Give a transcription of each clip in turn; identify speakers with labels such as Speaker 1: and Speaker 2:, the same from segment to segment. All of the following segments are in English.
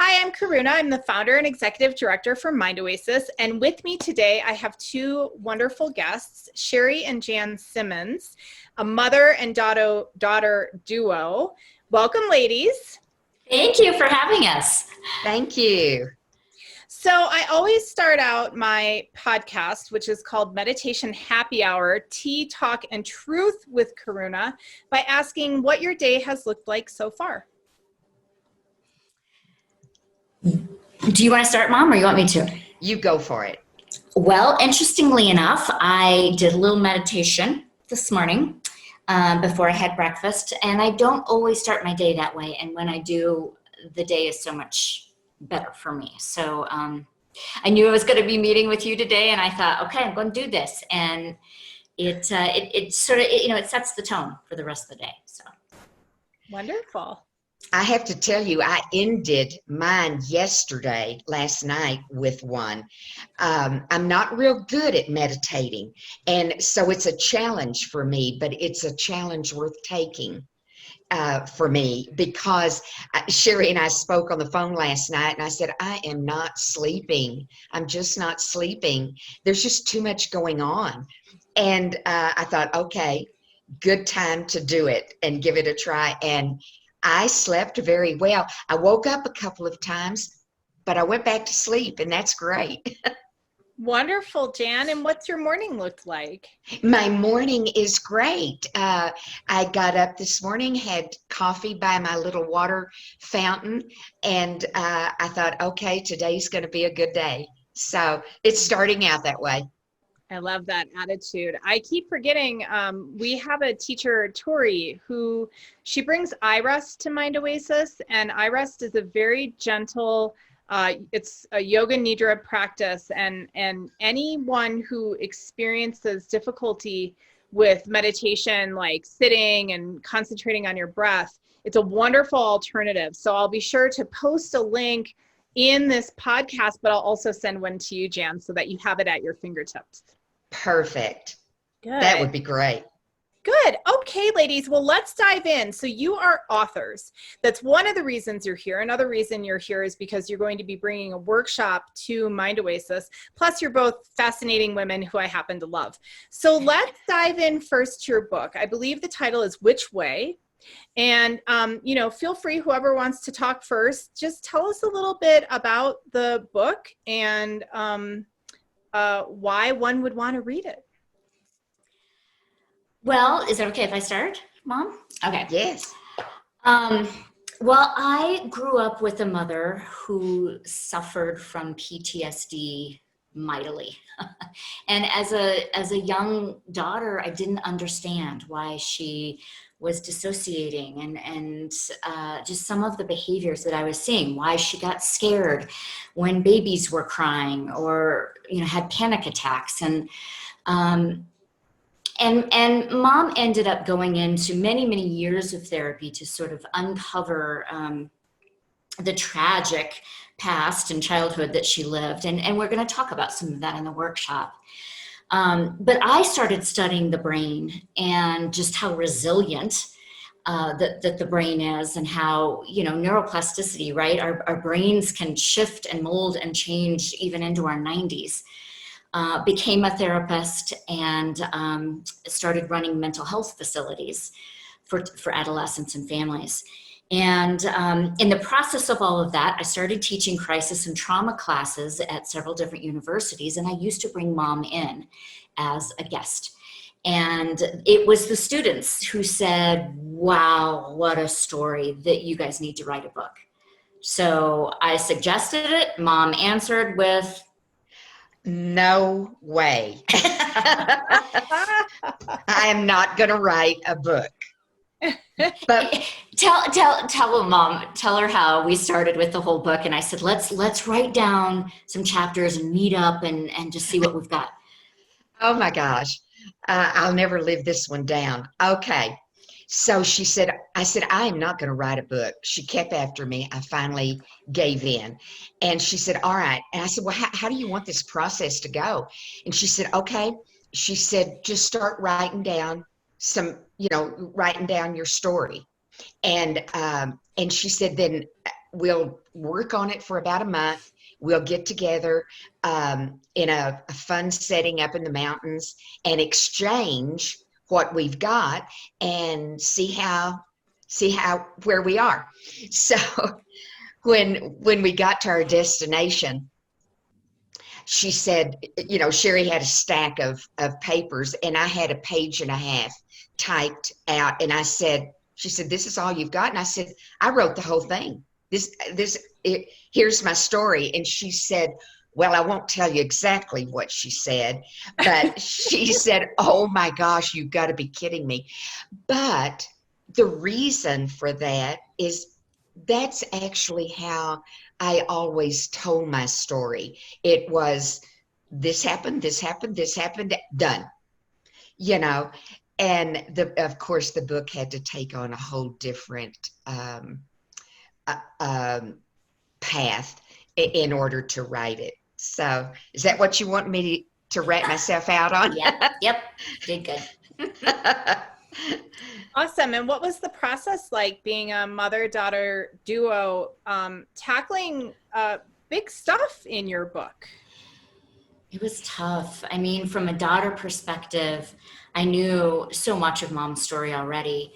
Speaker 1: Hi, I'm Karuna. I'm the founder and executive director for Mind Oasis. And with me today, I have two wonderful guests, Shari and Jann Simmons, a mother and daughter duo. Welcome, ladies.
Speaker 2: Thank you for having us.
Speaker 3: Thank you.
Speaker 1: So I always start out my podcast, which is called Meditation Happy Hour, Tea, Talk, and Truth with Karuna, by asking what your day has looked like so far.
Speaker 2: Do you want to start, Mom, or you want me to?
Speaker 3: You go for it.
Speaker 2: Well, interestingly enough, I did a little meditation this morning before I had breakfast, and I don't always start my day that way. And when I do, the day is so much better for me. So I knew I was going to be meeting with you today, and I thought, okay, I'm going to do this. And it sort of, it sets the tone for the rest of the day. So
Speaker 1: Wonderful.
Speaker 3: I have to tell you, I ended mine last night with one. I'm not real good at meditating, and so it's a challenge for me, but it's a challenge worth taking for me, because Shari and I spoke on the phone last night, and I said, I am not sleeping. I'm just not sleeping. There's just too much going on. And I thought, okay, good time to do it and give it a try. And I slept very well. I woke up a couple of times, but I went back to sleep, and that's great.
Speaker 1: Wonderful, Jann. And what's your morning looked like?
Speaker 3: My morning is great. I got up this morning, had coffee by my little water fountain, and I thought, okay, today's going to be a good day. So it's starting out that way.
Speaker 1: I love that attitude. I keep forgetting, we have a teacher, Tori, who she brings iRest to Mind Oasis, and iRest is a very gentle, it's a yoga nidra practice, and anyone who experiences difficulty with meditation, like sitting and concentrating on your breath, it's a wonderful alternative. So I'll be sure to post a link in this podcast, but I'll also send one to you, Jann, so that you have it at your fingertips.
Speaker 3: Perfect.
Speaker 1: Good.
Speaker 3: That would be great.
Speaker 1: Good. Okay, ladies. Well, let's dive in. So you are authors. That's one of the reasons you're here. Another reason you're here is because you're going to be bringing a workshop to Mind Oasis. Plus, you're both fascinating women who I happen to love. So let's dive in first to your book. I believe the title is Which Way? And, feel free, whoever wants to talk first, just tell us a little bit about the book and why one would want to read it.
Speaker 2: well, is it okay if I start, Mom? Okay.
Speaker 3: Yes.
Speaker 2: Well, I grew up with a mother who suffered from PTSD mightily. And as a young daughter, I didn't understand why she was dissociating and just some of the behaviors that I was seeing, why she got scared when babies were crying or, had panic attacks. And Mom ended up going into many, many years of therapy to sort of uncover the tragic past and childhood that she lived. And we're going to talk about some of that in the workshop. But I started studying the brain and just how resilient that the brain is, and how, neuroplasticity, right? Our brains can shift and mold and change even into our 90s. Became a therapist and started running mental health facilities for adolescents and families. And in the process of all of that, I started teaching crisis and trauma classes at several different universities, and I used to bring Mom in as a guest. And it was the students who said, wow, what a story, that you guys need to write a book. So I suggested it. Mom answered with,
Speaker 3: no way. I am not going to write a book. But
Speaker 2: tell Mom, tell her how we started with the whole book. And I said, let's write down some chapters and meet up and just see what we've got.
Speaker 3: oh my gosh, I'll never live this one down. Okay. So I said, I am not going to write a book. She kept after me. I finally gave in. And she said, all right. And I said, well, how do you want this process to go? And she said, okay. She said, just start writing down writing down your story. And she said, then we'll work on it for about a month. We'll get together in a fun setting up in the mountains and exchange what we've got and see how where we are. So when we got to our destination, she said, you know, Shari had a stack of papers and I had a page and a half typed out. And she said, this is all you've got? And I said, I wrote the whole thing. Here's my story. And she said, well, I won't tell you exactly what she said, but she said, oh my gosh, you've got to be kidding me. But the reason for that is that's actually how I always told my story. It was, this happened, done, you know. And of course, the book had to take on a whole different path in order to write it. So is that what you want me to wrap myself out on?
Speaker 2: Yep, did good.
Speaker 1: Awesome. And what was the process like being a mother-daughter duo, tackling big stuff in your book?
Speaker 2: It was tough. I mean, from a daughter perspective, I knew so much of Mom's story already.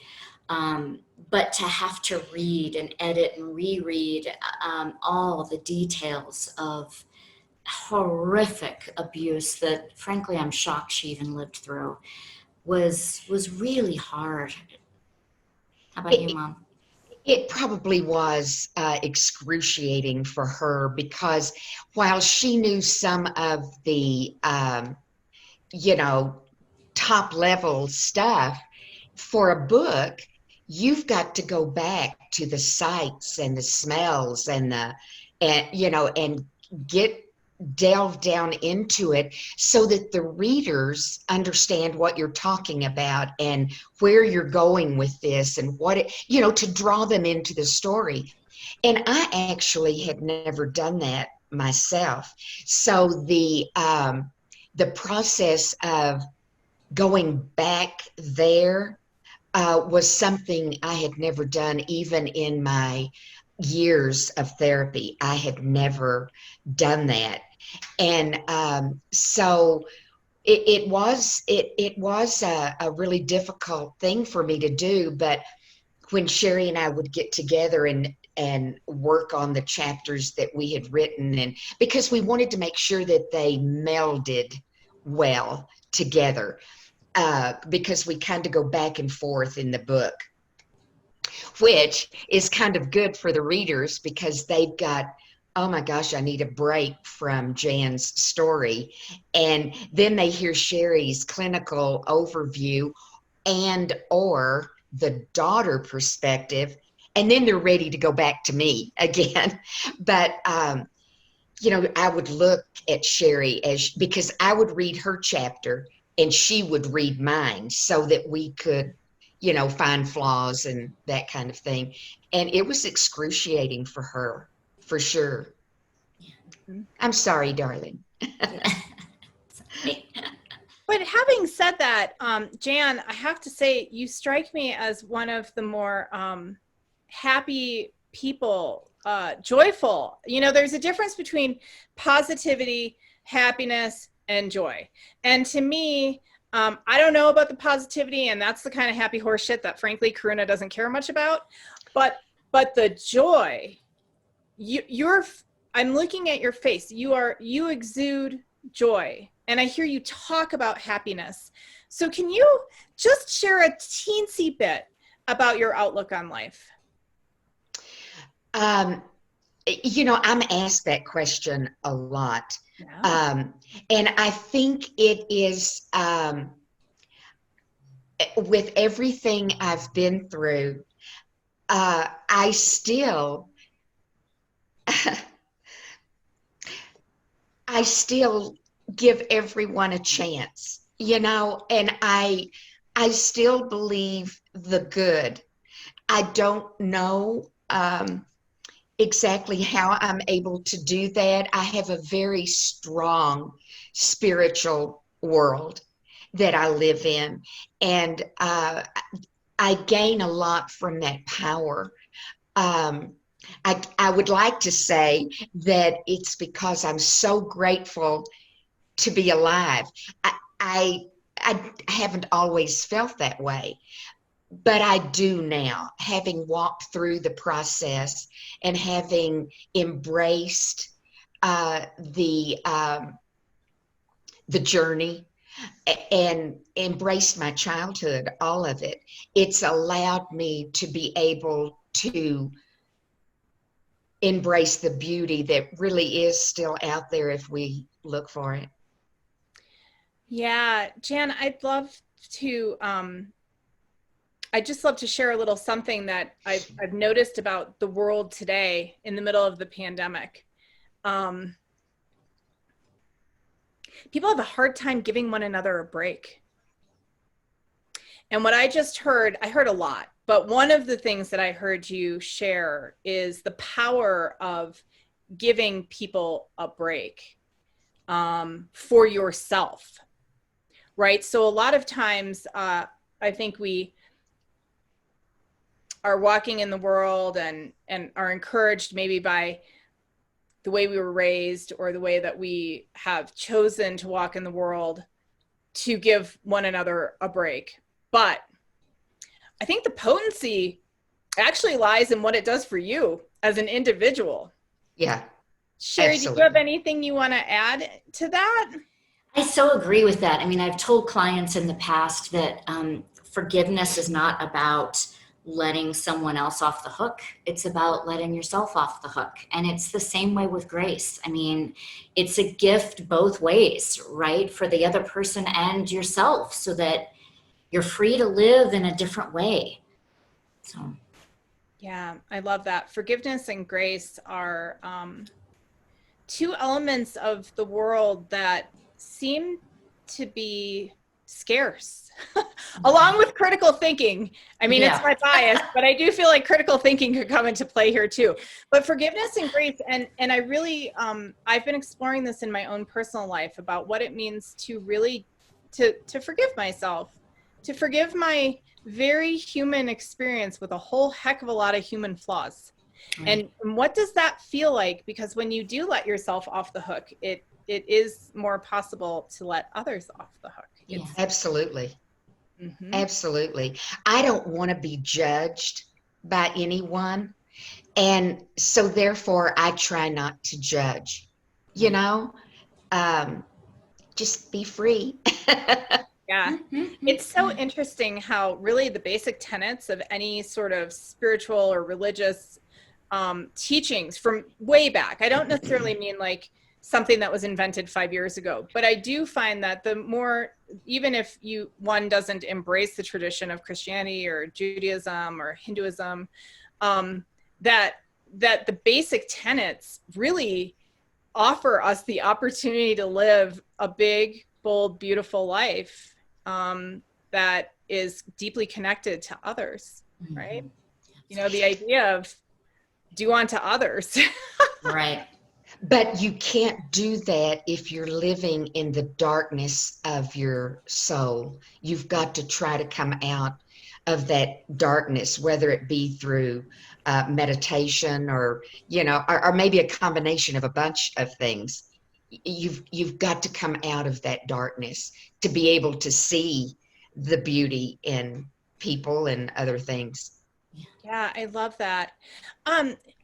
Speaker 2: But to have to read and edit and reread all the details of horrific abuse that, frankly, I'm shocked she even lived through was really hard. How about you, Mom?
Speaker 3: It probably was excruciating for her because while she knew some of the, you know, top level stuff, for a book, you've got to go back to the sights and the smells and you know, and delve down into it so that the readers understand what you're talking about and where you're going with this and what it, you know, to draw them into the story. And I actually had never done that myself. So the process of going back there was something I had never done, even in my years of therapy. I had never done that. And so it was a really difficult thing for me to do. But when Shari and I would get together and work on the chapters that we had written, and because we wanted to make sure that they melded well together, because we kind of go back and forth in the book, which is kind of good for the readers because they've got, oh my gosh, I need a break from Jann's story. And then they hear Shari's clinical overview and or the daughter perspective, and then they're ready to go back to me again. But, you know, I would look at Shari because I would read her chapter and she would read mine so that we could, you know, find flaws and that kind of thing. And it was excruciating for her, for sure. I'm sorry, darling.
Speaker 1: But having said that, Jann, I have to say, you strike me as one of the more happy people, joyful. You know, there's a difference between positivity, happiness, and joy. And to me, I don't know about the positivity, and that's the kind of happy horse shit that, frankly, Karuna doesn't care much about. But the joy, I'm looking at your face. You exude joy. And I hear you talk about happiness. So can you just share a teensy bit about your outlook on life?
Speaker 3: You know, I'm asked that question a lot.
Speaker 1: Yeah.
Speaker 3: And I think it is, with everything I've been through, I still give everyone a chance, you know, and I still believe the good. I don't know exactly how I'm able to do that. I have a very strong spiritual world that I live in, and I gain a lot from that power. I would like to say that it's because I'm so grateful to be alive. I, I haven't always felt that way, but I do now, having walked through the process and having embraced the journey and embraced my childhood, all of it. It's allowed me to be able to embrace the beauty that really is still out there if we look for it.
Speaker 1: Yeah, Jann, I'd just love to share a little something that I've noticed about the world today in the middle of the pandemic. People have a hard time giving one another a break. And what I heard a lot, but one of the things that I heard you share is the power of giving people a break for yourself, right? So a lot of times, I think we are walking in the world and are encouraged maybe by the way we were raised or the way that we have chosen to walk in the world to give one another a break. But I think the potency actually lies in what it does for you as an individual.
Speaker 3: Yeah.
Speaker 1: Shari,
Speaker 3: Absolutely.
Speaker 1: do you have anything you want to add to that?
Speaker 2: I so agree with that. I mean, I've told clients in the past that forgiveness is not about letting someone else off the hook. It's about letting yourself off the hook. And it's the same way with grace. I mean, it's a gift both ways, right? For the other person and yourself, so that you're free to live in a different way. So.
Speaker 1: Yeah, I love that. Forgiveness and grace are two elements of the world that seem to be scarce, along with critical thinking. I mean,
Speaker 2: Yeah.
Speaker 1: It's my bias, but I do feel like critical thinking could come into play here too. But forgiveness and grace, and I really, I've been exploring this in my own personal life about what it means to really, to forgive myself, to forgive my very human experience with a whole heck of a lot of human flaws.
Speaker 2: Right.
Speaker 1: And what does that feel like? Because when you do let yourself off the hook, it is more possible to let others off the hook.
Speaker 2: Yeah.
Speaker 3: Absolutely.
Speaker 1: Mm-hmm.
Speaker 3: Absolutely. I don't want to be judged by anyone. And so therefore I try not to judge, you know, just be free.
Speaker 1: Yeah. It's so interesting how really the basic tenets of any sort of spiritual or religious teachings from way back. I don't necessarily mean like something that was invented 5 years ago, but I do find that the more, even if one doesn't embrace the tradition of Christianity or Judaism or Hinduism, that the basic tenets really offer us the opportunity to live a big, bold, beautiful life that is deeply connected to others, right? You know, the idea of do unto others.
Speaker 2: Right.
Speaker 3: But you can't do that if you're living in the darkness of your soul. You've got to try to come out of that darkness, whether it be through meditation or, you know, or maybe a combination of a bunch of things. You've got to come out of that darkness to be able to see the beauty in people and other things.
Speaker 1: Yeah, I love that.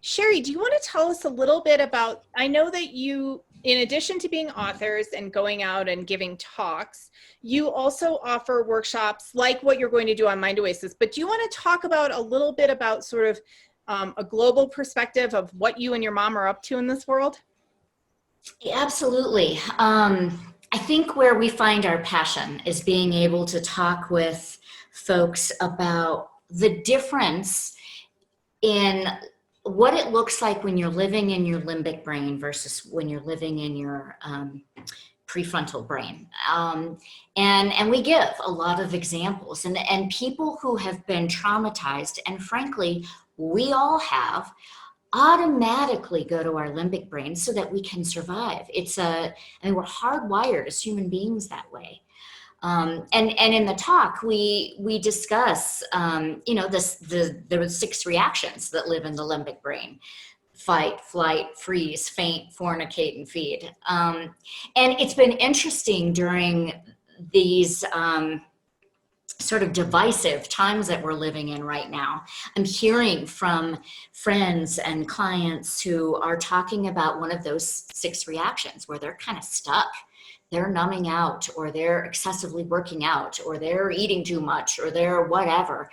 Speaker 1: Shari, do you want to tell us a little bit about, I know that you, in addition to being authors and going out and giving talks, you also offer workshops like what you're going to do on Mind Oasis, but do you want to talk about a little bit about sort of a global perspective of what you and your mom are up to in this world?
Speaker 2: Yeah, absolutely. I think where we find our passion is being able to talk with folks about the difference in what it looks like when you're living in your limbic brain versus when you're living in your prefrontal brain. And we give a lot of examples, and people who have been traumatized, and frankly, we all have, automatically go to our limbic brain so that we can survive. I mean, we're hardwired as human beings that way. And in the talk, we discuss, there were 6 reactions that live in the limbic brain: fight, flight, freeze, faint, fornicate, and feed. And it's been interesting during these sort of divisive times that we're living in right now. I'm hearing from friends and clients who are talking about one of those 6 reactions where they're kind of stuck. They're numbing out, or they're excessively working out, or they're eating too much, or they're whatever.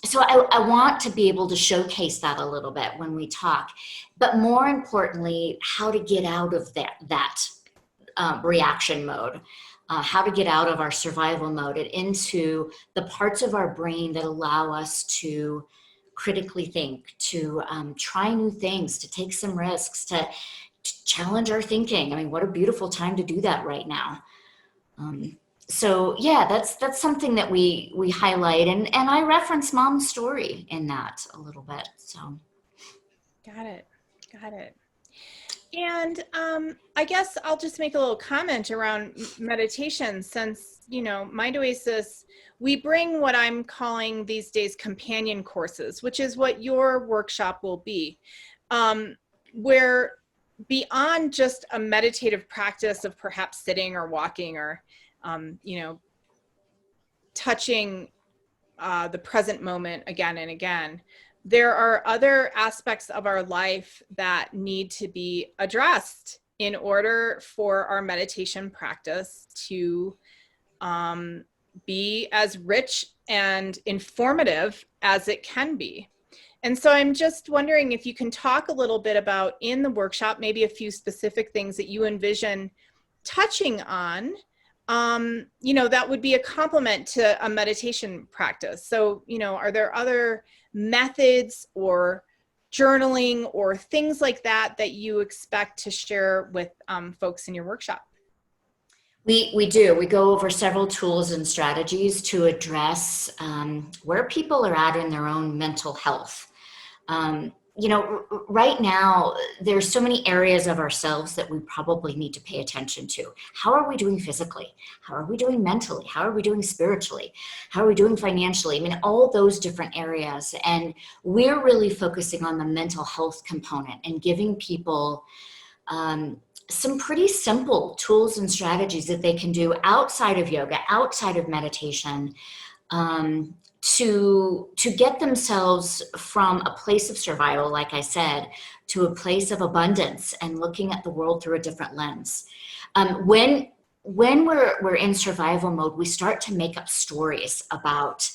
Speaker 2: So I want to be able to showcase that a little bit when we talk, but more importantly, how to get out of that reaction mode, how to get out of our survival mode and into the parts of our brain that allow us to critically think, to try new things, to take some risks, to challenge our thinking. I mean, what a beautiful time to do that right now. So yeah, that's something that we highlight, and I reference Mom's story in that a little bit. So
Speaker 1: Got it. And I guess I'll just make a little comment around meditation, since, Mind Oasis, we bring what I'm calling these days companion courses, which is what your workshop will be, where beyond just a meditative practice of perhaps sitting or walking or, touching the present moment again and again, there are other aspects of our life that need to be addressed in order for our meditation practice to be as rich and informative as it can be. And so I'm just wondering if you can talk a little bit about, in the workshop, maybe a few specific things that you envision touching on, that would be a complement to a meditation practice. So, are there other methods or journaling or things like that that you expect to share with folks in your workshop?
Speaker 2: We do. We go over several tools and strategies to address where people are at in their own mental health. Right now, there's so many areas of ourselves that we probably need to pay attention to. How are we doing physically? How are we doing mentally? How are we doing spiritually? How are we doing financially? I mean, all those different areas. And we're really focusing on the mental health component and giving people some pretty simple tools and strategies that they can do outside of yoga, outside of meditation, to get themselves from a place of survival, like I said, to a place of abundance and looking at the world through a different lens. When we're in survival mode, we start to make up stories about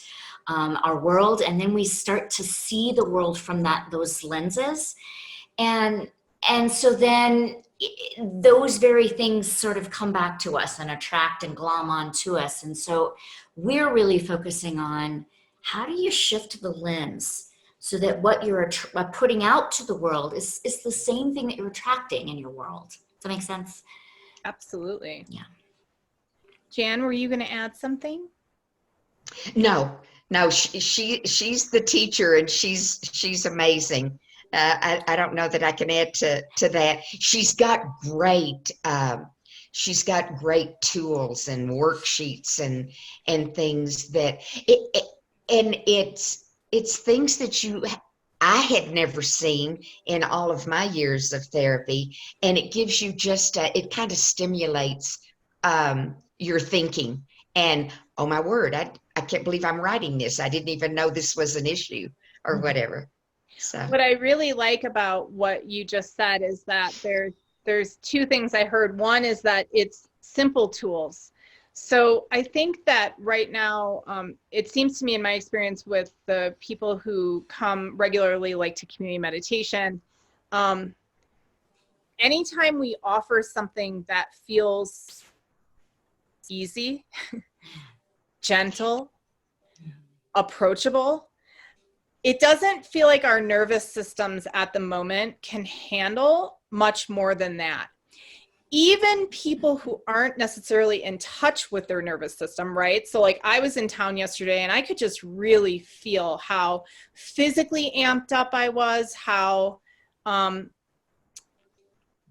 Speaker 2: our world, and then we start to see the world from those lenses, and so then those very things sort of come back to us and attract and glom onto us. And so we're really focusing on, how do you shift the lens so that what you're putting out to the world is the same thing that you're attracting in your world? Does that make sense?
Speaker 1: Absolutely.
Speaker 2: Yeah.
Speaker 1: Jann, were you going to add something?
Speaker 3: No, she's the teacher, and she's amazing. I don't know that I can add to that. She's got great tools and worksheets and things that it's things that I had never seen in all of my years of therapy, and it gives you it kind of stimulates your thinking. And oh my word, I can't believe I'm writing this. I didn't even know this was an issue or whatever. So
Speaker 1: what I really like about what you just said is that there's 2 things I heard. One is that it's simple tools. So I think that right now, it seems to me, in my experience with the people who come regularly, like to community meditation, anytime we offer something that feels easy, gentle, approachable, it doesn't feel like our nervous systems at the moment can handle much more than that. Even people who aren't necessarily in touch with their nervous system, right? So like, I was in town yesterday and I could just really feel how physically amped up I was, how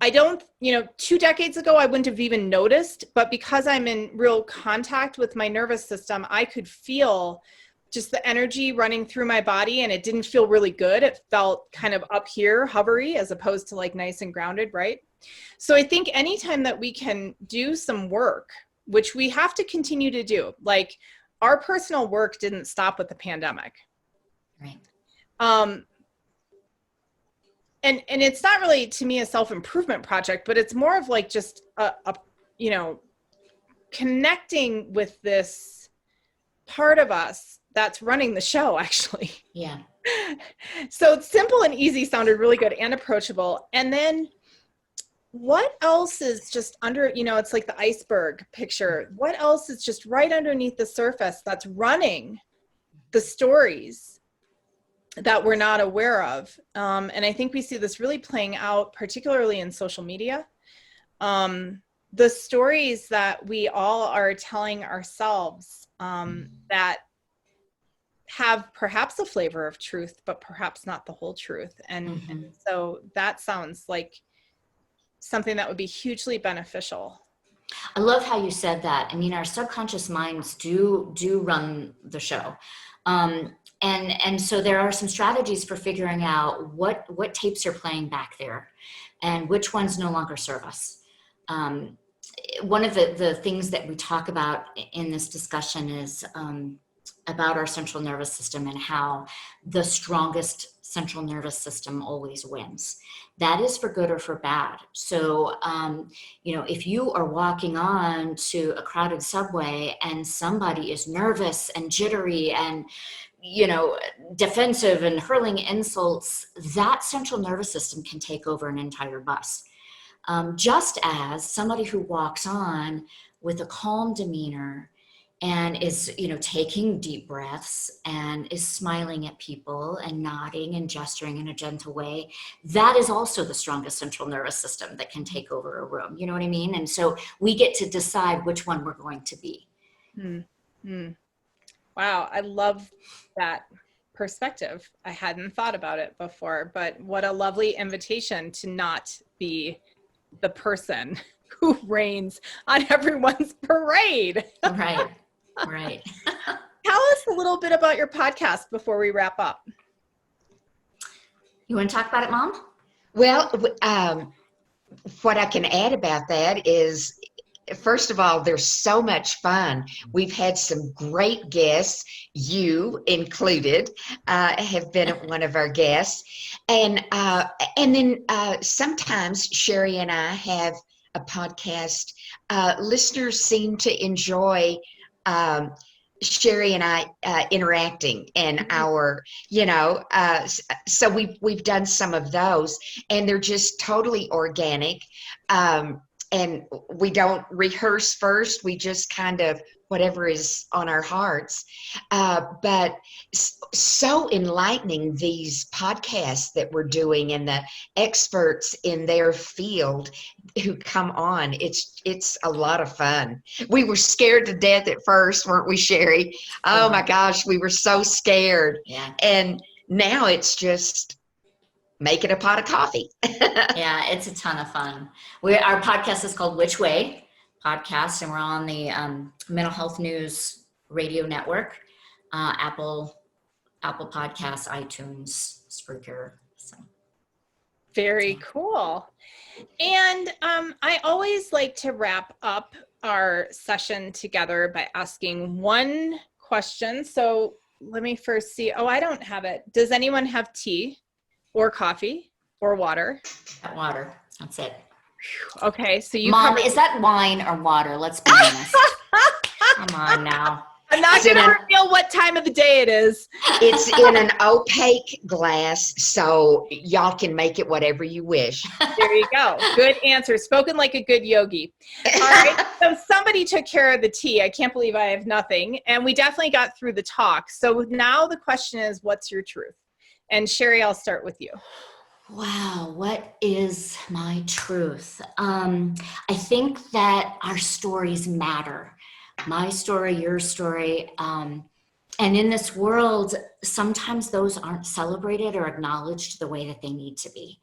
Speaker 1: I don't, 2 decades ago, I wouldn't have even noticed, but because I'm in real contact with my nervous system, I could feel just the energy running through my body, and it didn't feel really good. It felt kind of up here, hovery, as opposed to like nice and grounded, right? So I think anytime that we can do some work, which we have to continue to do, like our personal work didn't stop with the pandemic.
Speaker 2: Right.
Speaker 1: And it's not really, to me, a self-improvement project, but it's more of like just connecting with this part of us that's running the show, actually.
Speaker 2: Yeah.
Speaker 1: So simple and easy sounded really good and approachable. And then what else is just under, it's like the iceberg picture. What else is just right underneath the surface that's running the stories that we're not aware of? And I think we see this really playing out, particularly in social media. The stories that we all are telling ourselves that have perhaps a flavor of truth, but perhaps not the whole truth. And so that sounds like something that would be hugely beneficial.
Speaker 2: I love how you said that. I mean, our subconscious minds do run the show. And so there are some strategies for figuring out what tapes you're playing back there and which ones no longer serve us. One of the things that we talk about in this discussion is about our central nervous system and how the strongest central nervous system always wins. That is for good or for bad. So, if you are walking on to a crowded subway and somebody is nervous and jittery and, defensive and hurling insults, that central nervous system can take over an entire bus. Just as somebody who walks on with a calm demeanor and is, taking deep breaths and is smiling at people and nodding and gesturing in a gentle way, that is also the strongest central nervous system that can take over a room. You know what I mean? And so we get to decide which one we're going to be.
Speaker 1: Wow, I love that perspective. I hadn't thought about it before, but what a lovely invitation to not be the person who reigns on everyone's parade.
Speaker 2: Right.
Speaker 1: Tell us a little bit about your podcast before we wrap up.
Speaker 2: You want to talk about it, Mom?
Speaker 3: Well, what I can add about that is, first of all, there's so much fun. We've had some great guests, you included, have been one of our guests. And then sometimes Shari and I have a podcast. Listeners seem to enjoy Shari and I interacting in our, so we've done some of those, and they're just totally organic. And we don't rehearse first. We just kind of whatever is on our hearts. But so enlightening, these podcasts that we're doing and the experts in their field who come on. It's a lot of fun. We were scared to death at first, weren't we, Shari? Oh my gosh, we were so scared.
Speaker 2: Yeah.
Speaker 3: And now it's just making a pot of coffee.
Speaker 2: Yeah, it's a ton of fun. Our podcast is called Which Way Podcast, and we're on the Mental Health News Radio Network, Apple Podcasts, iTunes, Spreaker. So.
Speaker 1: Very cool. And I always like to wrap up our session together by asking one question. So let me first see. Oh, I don't have it. Does anyone have tea or coffee or water?
Speaker 2: Got water. That's it.
Speaker 1: Okay, so you
Speaker 2: Mom, is that wine or water? Let's be honest. Come on now.
Speaker 1: I'm not going to reveal what time of the day it is.
Speaker 3: It's in an opaque glass, so y'all can make it whatever you wish.
Speaker 1: There you go. Good answer. Spoken like a good yogi. All right. So somebody took care of the tea. I can't believe I have nothing. And we definitely got through the talk. So now the question is, what's your truth? And Shari, I'll start with you.
Speaker 2: Wow, what is my truth? I think that our stories matter. My story, your story. And in this world, sometimes those aren't celebrated or acknowledged the way that they need to be.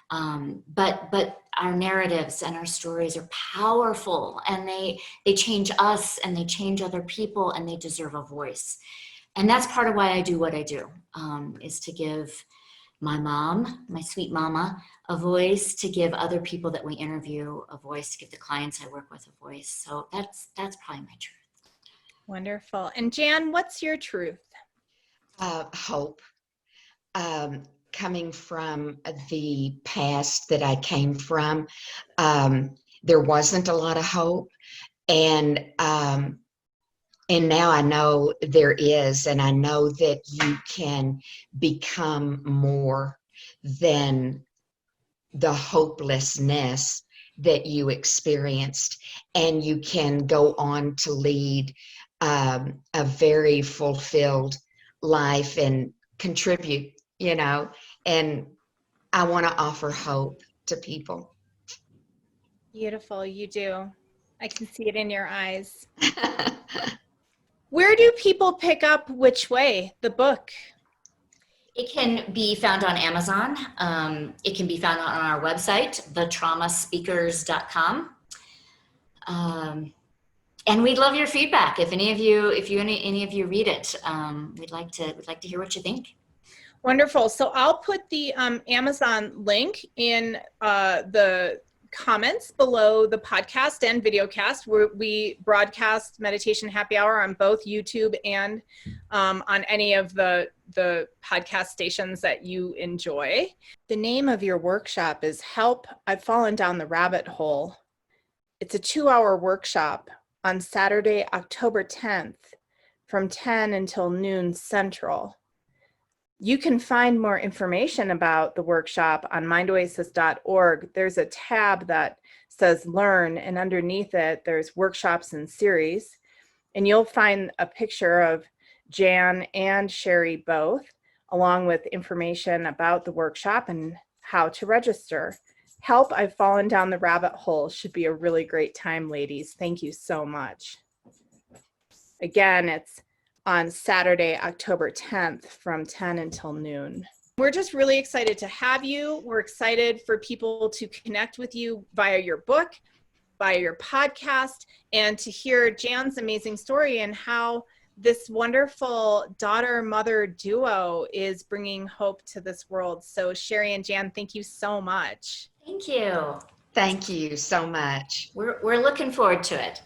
Speaker 2: But our narratives and our stories are powerful, and they change us and they change other people, and they deserve a voice. And that's part of why I do what I do, is to give my mom, my sweet mama, a voice, to give other people that we interview a voice, to give the clients I work with a voice. So that's probably my truth.
Speaker 1: Wonderful. And Jann, what's your truth?
Speaker 3: Hope. Coming from the past that I came from, there wasn't a lot of hope, and now I know there is, and I know that you can become more than the hopelessness that you experienced, and you can go on to lead a very fulfilled life and contribute, and I want to offer hope to people.
Speaker 1: Beautiful, you do. I can see it in your eyes. Where do people pick up Which Way, the book?
Speaker 2: It can be found on Amazon. It can be found on our website, thetraumaspeakers.com. And we'd love your feedback. If any of you read it, we'd like to hear what you think.
Speaker 1: Wonderful. So I'll put the Amazon link in the comments below the podcast and videocast, where we broadcast Meditation Happy Hour on both YouTube and on any of the podcast stations that you enjoy. The name of your workshop is Help, I've Fallen Down the Rabbit Hole. It's a 2-hour workshop on Saturday, October 10th from 10 until noon Central. You can find more information about the workshop on mindoasis.org. There's a tab that says Learn, and underneath it, there's workshops and series. And you'll find a picture of Jann and Shari both, along with information about the workshop and how to register. Help, I've Fallen Down the Rabbit Hole should be a really great time, ladies. Thank you so much. Again, it's on Saturday, October 10th from 10 until noon. We're just really excited to have you. We're excited for people to connect with you via your book, via your podcast, and to hear Jann's amazing story and how this wonderful daughter-mother duo is bringing hope to this world. So Shari and Jann, thank you so much.
Speaker 2: Thank you.
Speaker 3: Thank you so much.
Speaker 2: We're looking forward to it.